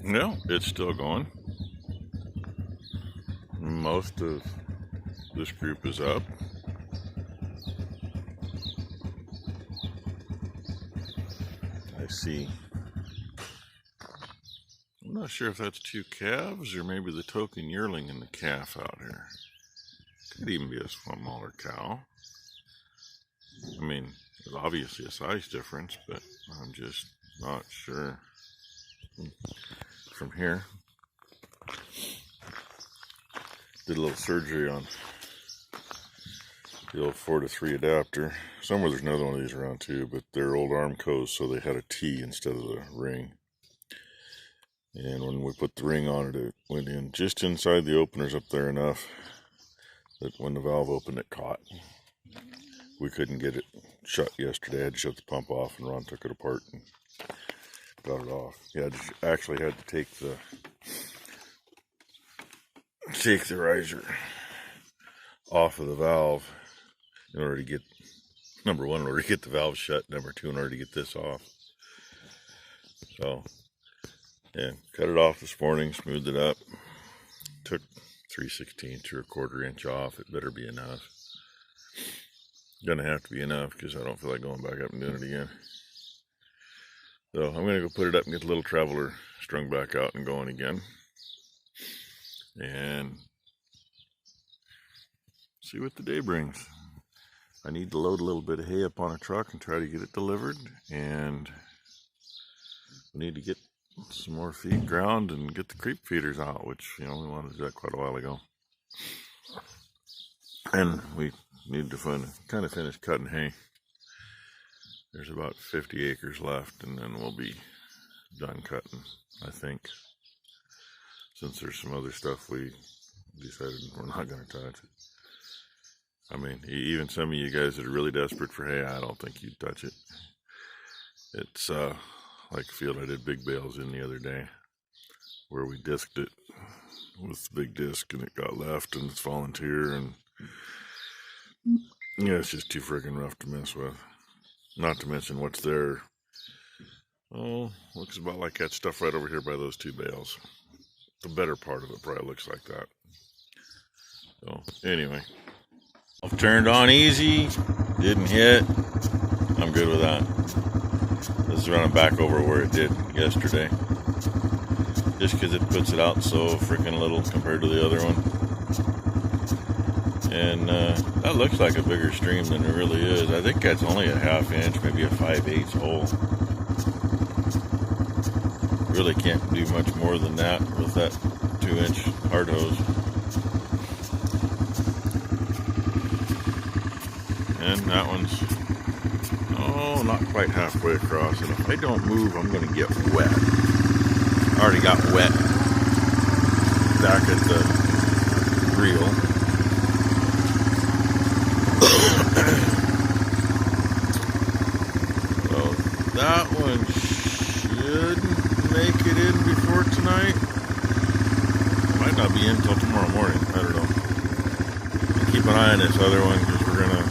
No, it's still going. Most of this group is up. I see. I'm not sure if that's two calves or maybe the token yearling and the calf out here. Could even be a smaller cow. I mean, there's obviously a size difference, but I'm just not sure. From here, did a little surgery on the old 4-to-3 adapter. Somewhere there's another one of these around too, but they're old Armcos, so they had a T instead of the ring. And when we put the ring on it, it went in just inside the openers up there enough that when the valve opened, it caught. We couldn't get it shut yesterday. I had to shut the pump off, and Ron took it apart and got it off. Yeah, actually had to take the riser off of the valve in order to get, number one, in order to get the valve shut, number two, in order to get this off. So, yeah, cut it off this morning, smoothed it up, took 3/16 or 1/4 inch off. It better be enough. Gonna have to be enough because I don't feel like going back up and doing it again. So I'm gonna go put it up and get the little Traveler strung back out and going again. And see what the day brings. I need to load a little bit of hay up on a truck and try to get it delivered. And we need to get some more feed ground and get the creep feeders out, which, we wanted to do that quite a while ago. And we need to kind of finish cutting hay. There's about 50 acres left, and then we'll be done cutting, I think. Since there's some other stuff we decided we're not going to touch. I mean, even some of you guys that are really desperate for hay, I don't think you'd touch it. It's like a field I did big bales in the other day, where we disked it with the big disc, and it got left, and it's volunteer, and yeah, it's just too friggin' rough to mess with. Not to mention what's there. Oh, looks about like that stuff right over here by those two bales. The better part of it probably looks like that. So, anyway. I've turned on easy. Didn't hit. I'm good with that. This is running back over where it did yesterday. Just because it puts it out so freaking little compared to the other one. And that looks like a bigger stream than it really is. I think that's only a 1/2 inch, maybe a 5/8 hole. Really can't do much more than that with that 2-inch hard hose. And that one's, not quite halfway across. And if I don't move, I'm going to get wet. I already got wet back at the reel. So that one should make it in before tonight. Might not be in until tomorrow morning. I don't know. And keep an eye on this other one because we're gonna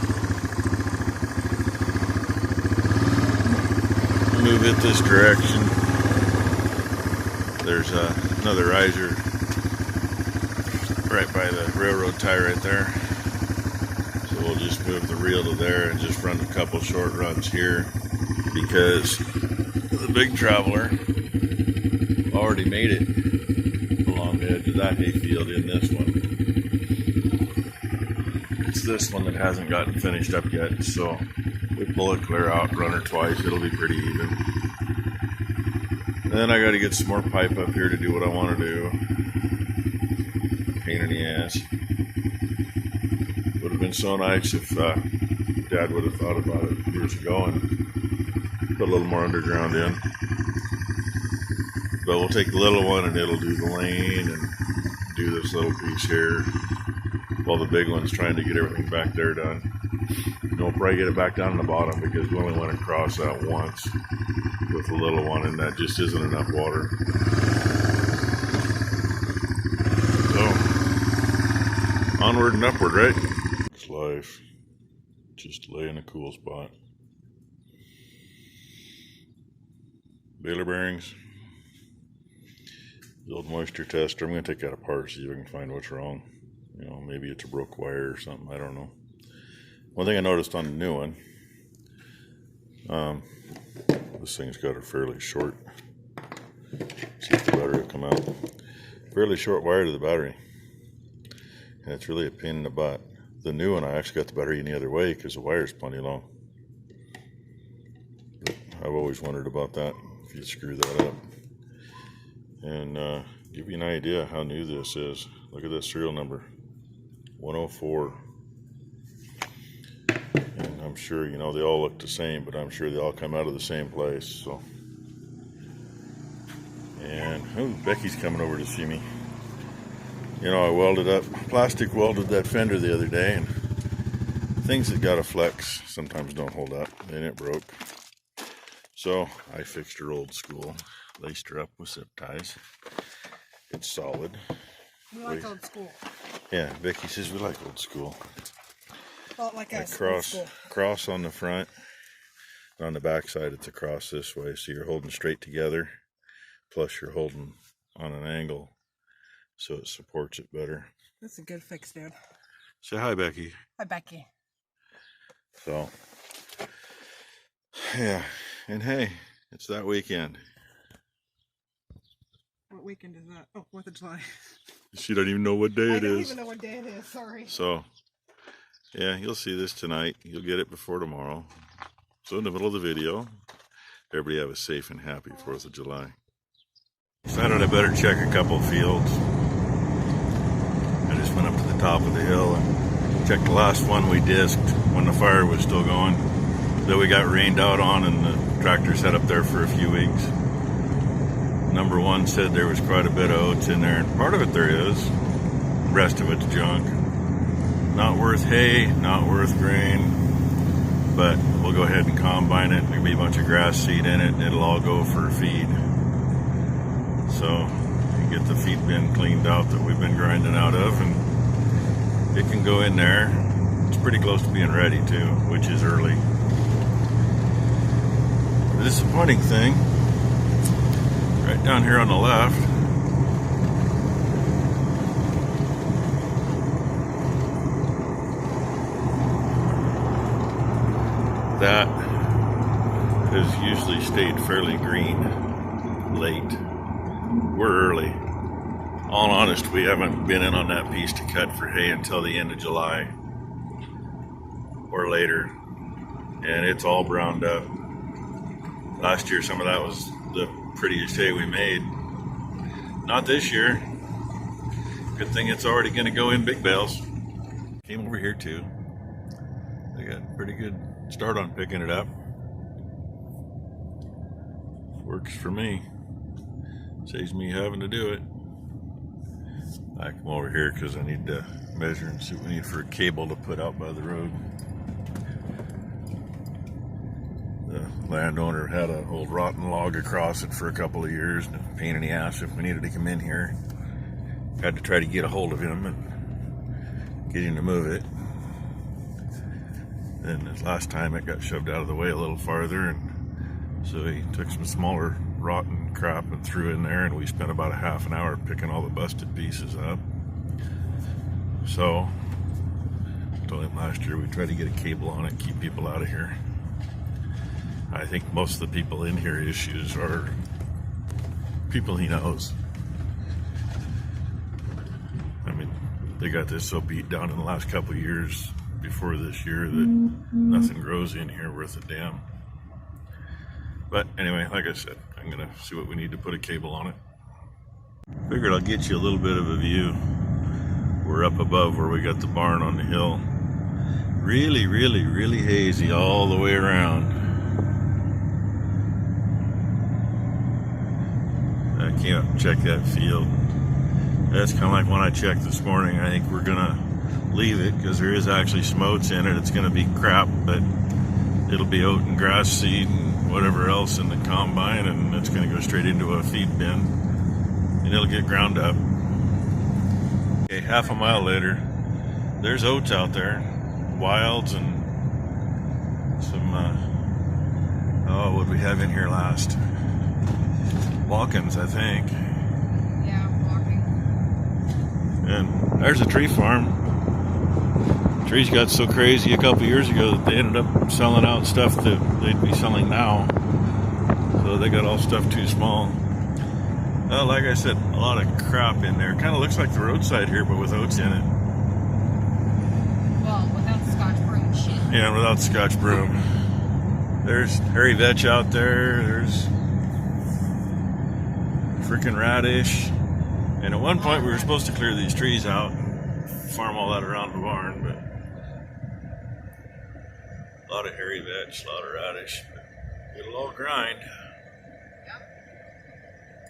move it this direction. There's another riser right by the railroad tie right there. So we'll just move the reel to there and just run a couple short runs here because the big Traveler already made it along the edge of that hayfield in this one. It's this one that hasn't gotten finished up yet, so we pull it clear out, run her twice, it'll be pretty even. Then I got to get some more pipe up here to do what I want to do. Pain in the ass. Would have been so nice if Dad would have thought about it years ago and put a little more underground in. But we'll take the little one and it'll do the lane and do this little piece here while the big one's trying to get everything back there done. And we'll probably get it back down to the bottom because we only went across that once with the little one and that just isn't enough water. So, onward and upward, right? It's life. Just lay in a cool spot. Baler bearings. The old moisture tester. I'm going to take that apart, see if I can find what's wrong. You know, maybe it's a broke wire or something. I don't know. One thing I noticed on the new one, this thing's got a fairly short, see if the battery will come out, fairly short wire to the battery. And it's really a pain in the butt. The new one, I actually got the battery in the other way because the wire's plenty long. But I've always wondered about that, if you screw that up. And give you an idea how new this is. Look at this serial number, 104. And I'm sure, you know, they all look the same, but I'm sure they all come out of the same place. So, and oh, Becky's coming over to see me. You know, I plastic welded that fender the other day, and things that got a flex sometimes don't hold up, and it broke. So I fixed her old school, laced her up with zip ties. It's solid. We like old school. Yeah, Becky says we like old school. Well, like us, cross on the front. On the back side, it's a cross this way, so you're holding straight together. Plus, you're holding on an angle, so it supports it better. That's a good fix, dude. Say hi, Becky. Hi, Becky. So, yeah, and hey, it's that weekend. What weekend is that? Oh, 4th of July. She don't even know what day it is. I don't even know what day it is, sorry. So, yeah, you'll see this tonight. You'll get it before tomorrow. So in the middle of the video, everybody have a safe and happy 4th of July. Decided I better check a couple fields. I just went up to the top of the hill and checked the last one we disked when the fire was still going, that we got rained out on and the tractor sat up there for a few weeks. Number one said there was quite a bit of oats in there, and part of it there is, the rest of it's junk. Not worth hay, not worth grain, but we'll go ahead and combine it. There'll be a bunch of grass seed in it, and it'll all go for feed. So you get the feed bin cleaned out that we've been grinding out of, and it can go in there. It's pretty close to being ready too, which is early. The disappointing thing, right down here on the left, that has usually stayed fairly green late. We're early. All honest, we haven't been in on that piece to cut for hay until the end of July or later, and it's all browned up. Last year some of that was the prettiest hay we made. Not this year. Good thing it's already going to go in big bales. Came over here too. They got a pretty good start on picking it up. Works for me. Saves me having to do it. I come over here because I need to measure and see what we need for a cable to put out by the road. The landowner had an old rotten log across it for a couple of years, and a pain in the ass if we needed to come in here. Had to try to get a hold of him and get him to move it. Then this last time it got shoved out of the way a little farther, and so he took some smaller rotten crap and threw in there, and we spent about a half an hour picking all the busted pieces up. So I told him last year we tried to get a cable on it, keep people out of here. I think most of the people in here issues are people he knows. I mean, they got this so beat down in the last couple of years before this year that nothing grows in here worth a damn. But anyway, like I said, I'm gonna see what we need to put a cable on it. Figured I'll get you a little bit of a view. We're up above where we got the barn on the hill. Really, really, really hazy all the way around. I came up and checked that field. That's kind of like when I checked this morning. I think we're gonna leave it because there is actually some oats in it. It's gonna be crap, but it'll be oat and grass seed and whatever else in the combine, and it's gonna go straight into a feed bin and it'll get ground up. Okay, half a mile later, there's oats out there, wilds, and some what did we have in here last? Walkins, I think. Yeah. And there's a tree farm. Trees got so crazy a couple years ago that they ended up selling out stuff that they'd be selling now. So they got all stuff too small. Like I said, a lot of crop in there. Kind of looks like the roadside here, but with oats in it. Well, without Scotch broom shit. Yeah, without Scotch broom. There's hairy vetch out there. There's freaking radish. And at one point we were supposed to clear these trees out, farm all that around the barn, but a lot of hairy vetch, a lot of radish. But it'll all grind.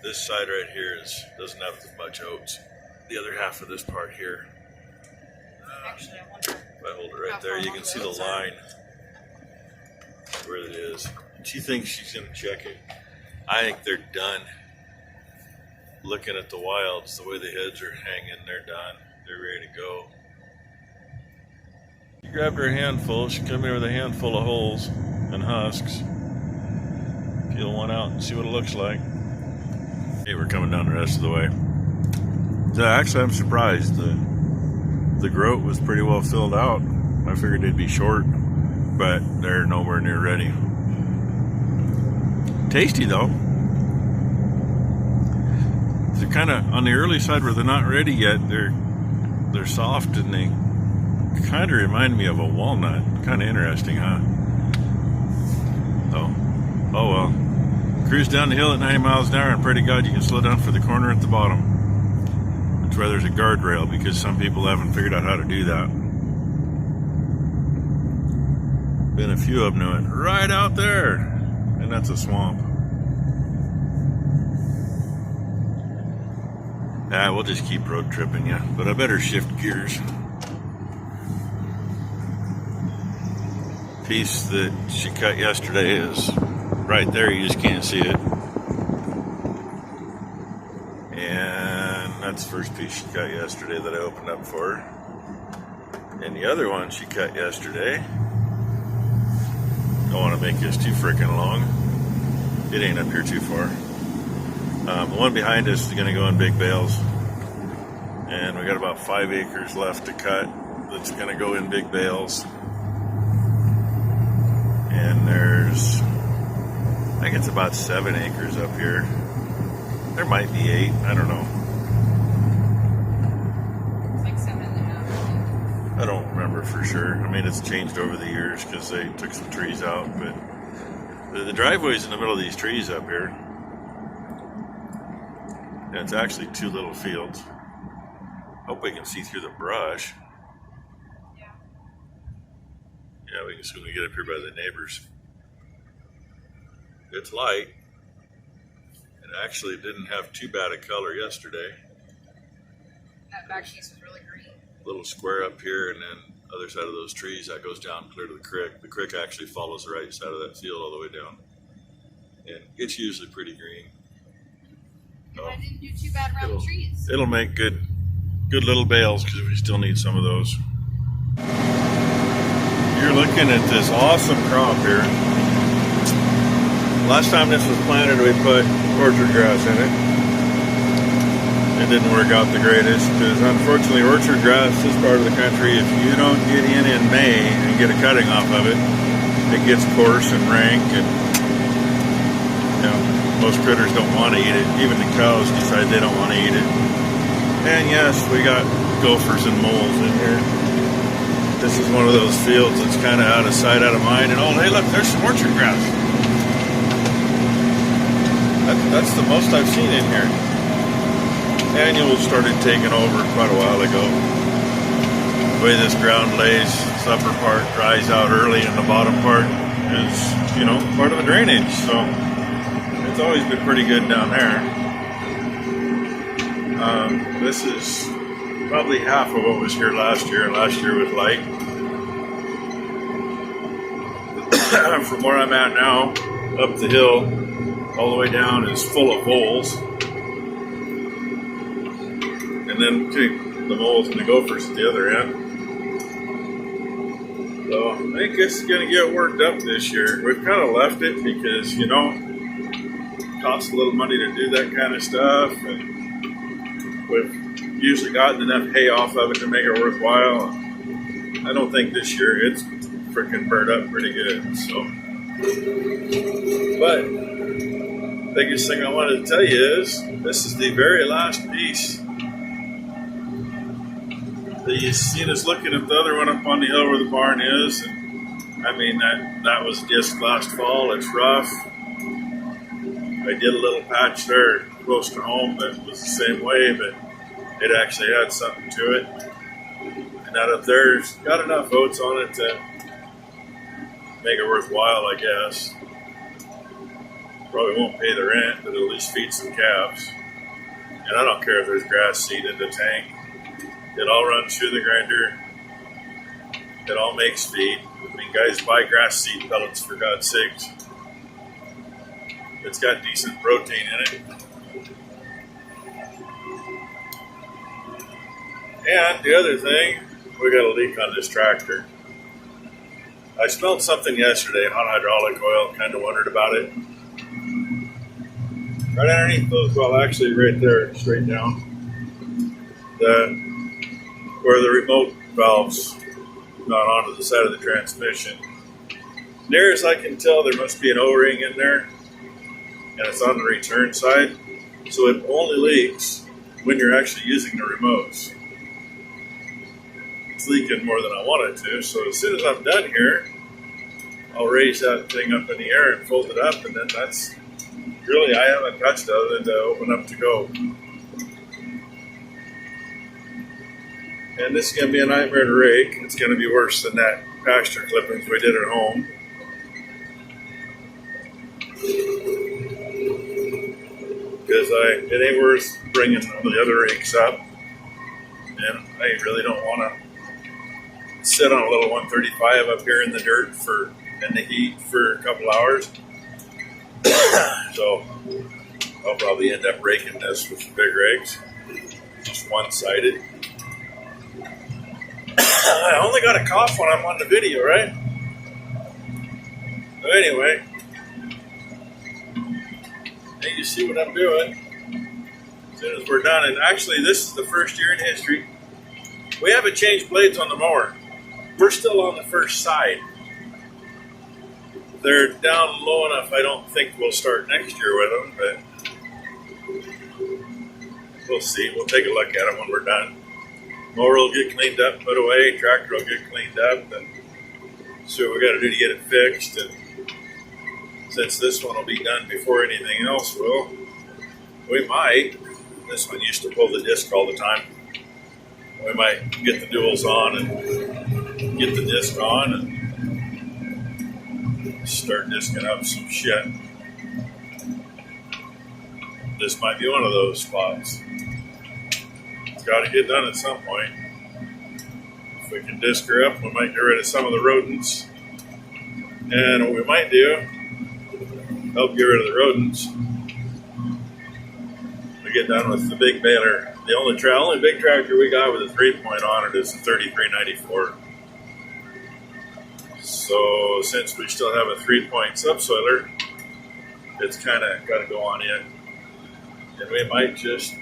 This side right here doesn't have as much oats. The other half of this part here. Actually, I wonder. If I hold it right there, you can see the line where it is. She thinks she's gonna check it. I think they're done. Looking at the wilds, the way the heads are hanging, they're done. They're ready to go. She grabbed her handful. She came in with a handful of holes and husks. Peel one out and see what it looks like. Hey, we're coming down the rest of the way. So actually, I'm surprised. The groat was pretty well filled out. I figured they'd be short, but they're nowhere near ready. Tasty though. They're kind of on the early side where they're not ready yet. They're soft and they kind of remind me of a walnut. Kind of interesting, huh? Oh well. Cruise down the hill at 90 miles an hour and pray to God you can slow down for the corner at the bottom. That's where there's a guardrail because some people haven't figured out how to do that. Been a few of them doing right out there, and that's a swamp. We'll just keep road tripping, yeah. But I better shift gears. Piece that she cut yesterday is right there. You just can't see it. And that's the first piece she cut yesterday that I opened up for her. And the other one she cut yesterday. Don't want to make this too freaking long. It ain't up here too far. The one behind us is going to go in big bales. And we got about 5 acres left to cut that's going to go in big bales. And there's, I think it's about 7 acres up here. There might be 8, I don't know. It's like 7.5. I don't remember for sure. I mean, it's changed over the years because they took some trees out, but the driveway's in the middle of these trees up here. And it's actually 2 little fields. Hope we can see through the brush. Yeah, we can see when we get up here by the neighbors. It's light. It actually didn't have too bad a color yesterday. That back piece was really green. Little square up here, and then other side of those trees that goes down clear to the creek. The creek actually follows the right side of that field all the way down, and it's usually pretty green. So I didn't do too bad around the trees. It'll make good little bales because we still need some of those. You're looking at this awesome crop here. Last time this was planted, we put orchard grass in it. It didn't work out the greatest because unfortunately orchard grass, this part of the country, if you don't get in May and get a cutting off of it, it gets coarse and rank, and you know, most critters don't want to eat it. Even the cows decide they don't want to eat it. And yes, we got gophers and moles in here. This is one of those fields that's kind of out of sight, out of mind. And oh, hey, look, there's some orchard grass. That's the most I've seen in here. Annuals started taking over quite a while ago. The way this ground lays, this upper part dries out early and the bottom part is, you know, part of the drainage. So it's always been pretty good down there. This is probably half of what was here last year, and last year was light. From where I'm at now, up the hill, all the way down is full of voles. And then the moles and the gophers at the other end. So I think this is going to get worked up this year. We've kind of left it because, you know, it costs a little money to do that kind of stuff. And we've usually gotten enough hay off of it to make it worthwhile. I don't think this year it's freaking burned up pretty good. So, but biggest thing I wanted to tell you is this is the very last piece. You seen us looking at the other one up on the hill where the barn is. And, I mean, that was just last fall. It's rough. I did a little patch there close to home that was the same way, but it actually had something to it. And that up there's got enough oats on it to make it worthwhile, I guess. Probably won't pay the rent, but at least feed some calves. And I don't care if there's grass seed in the tank. It all runs through the grinder. It all makes feed. I mean, guys, buy grass seed pellets for God's sakes. It's got decent protein in it. And the other thing, we got a leak on this tractor. I smelled something yesterday, hot hydraulic oil, kind of wondered about it. Right underneath those, well, actually right there, straight down, where the remote valves got onto the side of the transmission. Near as I can tell, there must be an O-ring in there, and it's on the return side, so it only leaks when you're actually using the remotes. It's leaking more than I want it to, so as soon as I'm done here, I'll raise that thing up in the air and fold it up, and then that's really, I haven't touched other than to open up to go. And this is going to be a nightmare to rake. It's going to be worse than that pasture clippings we did at home. Because it ain't worth bringing the other rakes up. And I really don't want to sit on a little 135 up here in the dirt in the heat for a couple hours. So I'll probably end up raking this with big rakes, just one-sided. I only got a cough when I'm on the video, right? So anyway, hey, you see what I'm doing. As soon as we're done, and actually this is the first year in history we haven't changed blades on the mower. We're still on the first side. They're down low enough, I don't think we'll start next year with them, but we'll see. We'll take a look at them when we're done. Mower will get cleaned up, put away, tractor will get cleaned up, and see what we got to do to get it fixed. And since this one will be done before anything else will, we might, this one used to pull the disc all the time, we might get the duals on and get the disc on and start discing up some shit. This might be one of those spots. It's got to get done at some point. If we can disc her up, we might get rid of some of the rodents. And what we might do, help get rid of the rodents, we get done with the big baler. The only big tractor we got with a 3-point on it is the 3394. So since we still have a 3-point subsoiler, it's kind of got to go on in. And we might just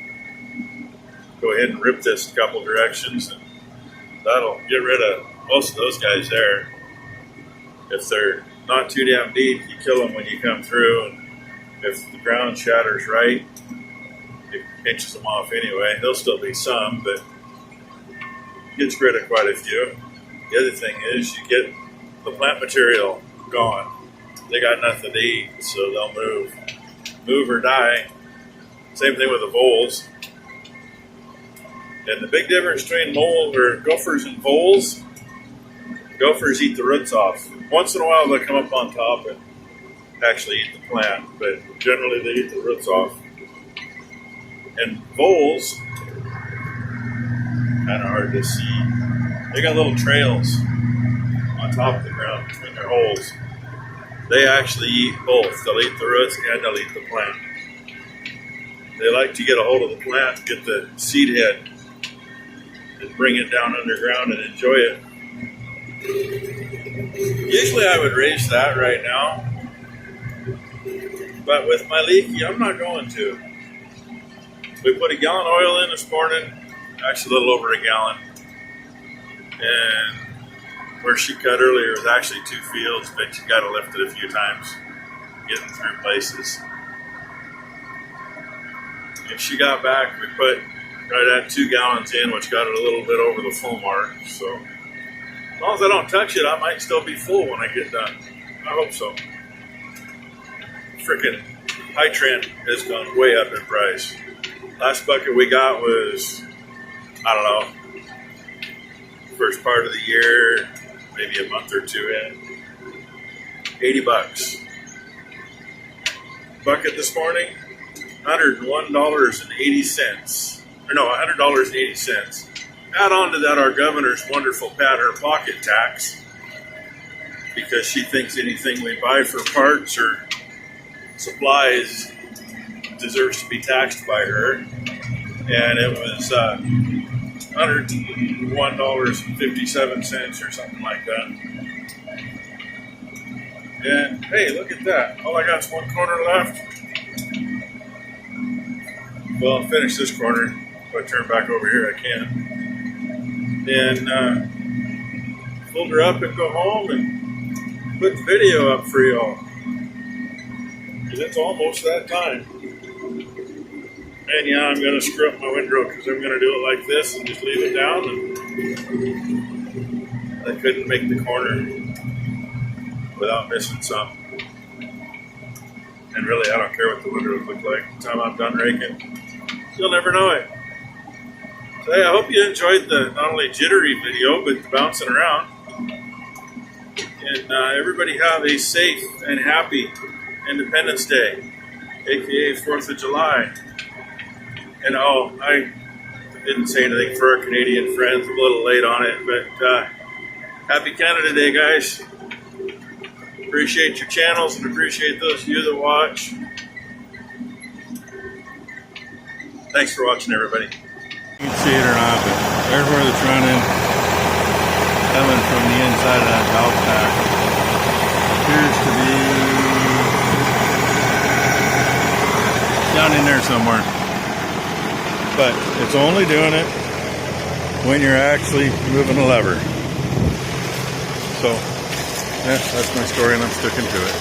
go ahead and rip this a couple directions, and that'll get rid of most of those guys there. If they're not too damn deep, you kill them when you come through, and if the ground shatters right, it pinches them off anyway. There'll still be some, but gets rid of quite a few. The other thing is you get the plant material gone. They got nothing to eat, so they'll move or die. Same thing with the voles. And the big difference between gophers and voles, gophers eat the roots off. Once in a while they'll come up on top and actually eat the plant, but generally they eat the roots off. And voles, kind of hard to see, they got little trails on top of the ground between their holes. They actually eat both. They'll eat the roots and they'll eat the plant. They like to get a hold of the plant, get the seed head, and bring it down underground and enjoy it. Usually I would raise that right now, but with my leaky, I'm not going to. We put a gallon of oil in this morning, actually a little over a gallon. And where she cut earlier was actually 2 fields, but she got to lift it a few times, getting through places. And she got back, we put right at 2 gallons in, which got it a little bit over the full mark. So as long as I don't touch it, I might still be full when I get done. I hope so. Freaking High Trend has gone way up in price. Last bucket we got was, I don't know, first part of the year, maybe a month or 2 in, $80. Bucket this morning, $101.80. Or no, $100.80. Add on to that our governor's wonderful pat her pocket tax, because she thinks anything we buy for parts or supplies deserves to be taxed by her. And it was $101.57 or something like that. And hey, look at that. All I got is 1 corner left. Well, I'll finish this corner. If I turn back over here, I can. And fold her up and go home and put the video up for y'all. Because it's almost that time. And yeah, I'm going to screw up my windrow because I'm going to do it like this and just leave it down. And I couldn't make the corner without missing some. And really, I don't care what the windrows look like. By the time I'm done raking, you'll never know it. So hey, I hope you enjoyed the not only jittery video, but the bouncing around. And everybody have a safe and happy Independence Day, aka 4th of July. And oh, I didn't say anything for our Canadian friends. I'm a little late on it, but happy Canada Day, guys. Appreciate your channels and appreciate those of you that watch. Thanks for watching, everybody. You can see it or not, but there's where it's running, coming from the inside of that valve pack. Appears to be down in there somewhere. But it's only doing it when you're actually moving a lever. So, yeah, that's my story and I'm sticking to it.